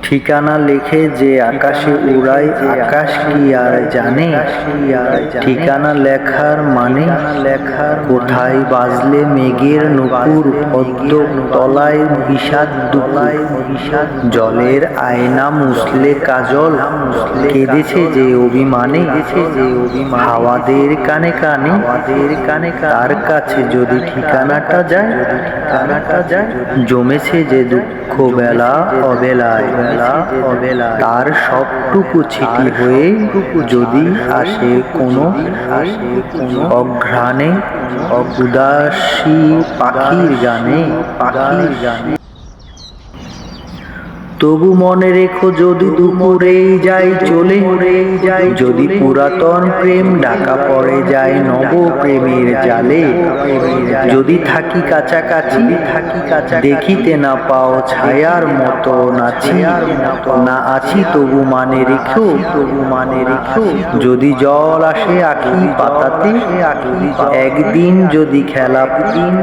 ঠিকানা লেখে যে আকাশে উড়ায়, আকাশ কি আর জানে ঠিকানা লেখার মানে? কোথায় বাজলে মেঘের নূপুর, পদ্ম তলায় বিষাদ দুপুর, জলের আয়না মুছলে কাজল, কেঁদেছে যে অভিমানে, হাওয়াদের কানে কানে তার কাছে যদি ঠিকানাটা যায়, জমেছে যে দুঃখ বেলা অবেলায়, তার সবটুকু ছিটি হয়ে যদি আসে কোনো অঘ্রাণে, উদাসী পাখির গানে। তবু মনে রেখো যদি দুপুরেই যাই চলে, যদি পুরাতন প্রেম ঢাকা পড়ে যায় নব প্রেমের জালে, যদি থাকি কাছাকাছি দেখিতে না পাও ছায়ার মতো না আছি, তবু মানে রেখো যদি জল আসে আখি পাতাতে, একদিন যদি খেলা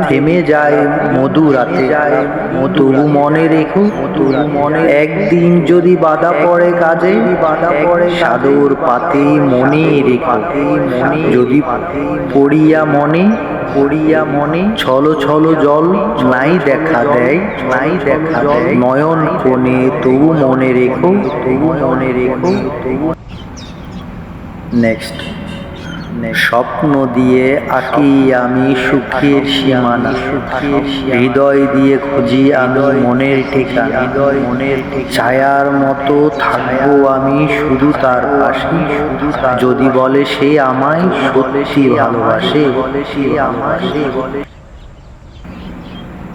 থেমে যায় মধুরাতে, তবু মনে রেখো একদিন যদি বাধা পড়ে কাজে, সাদর পাতে মনে রেখো যদি পড়িয়া মনে ছলো ছলো জল নাই দেখা দেয় নয়ন কোণে, তবু মনে রেখো। নেক্সট, স্বপ্ন দিয়ে আঁকি আমি সুখের সীমানা, হৃদয় দিয়ে খুঁজি আমি মনের ঠিকানা, ছায়ার মতো থাকবো আমি শুধু তার পাশে, যদি বলে সে আমায় সত্যি ভালোবাসে।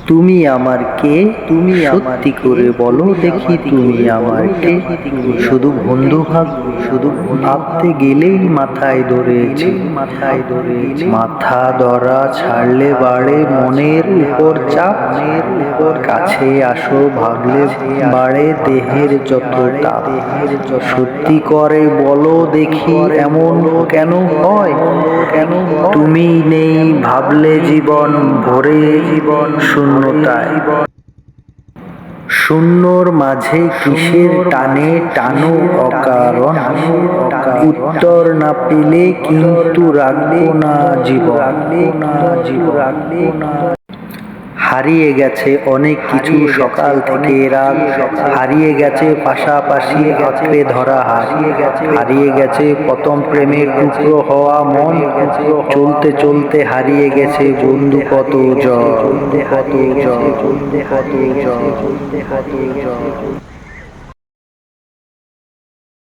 তুমি আমার কে? সত্যি করে বলো দেখি তুমি আমার কে? শুধু বন্ধু ভাবতে গেলেই মাথায় ধরেছে, মাথা ধরা ছাড়লে বাড়ে মনের উপর চাপ, কাছে আসো ভাবলে বাড়ে দেহের যত তাপ। সত্যি করে বলো দেখি এমন কেন হয়? তুমি নেই ভাবলে জীবন ভরে শূন্যতায়, শূন্যর মাঝে কিসের টানে টানো অকারণ, উত্তর না পেলে কিন্তু রাখবো না জীবন। হারিয়ে গেছে অনেক কিছু সকাল থেকে রাত, হারিয়ে গেছে পাশাপাশি আঁকড়ে ধরা হাত, হারিয়ে গেছে প্রথম প্রেমের টুকরো হওয়া মন, চলতে চলতে হারিয়ে গেছে বন্ধু কত জন।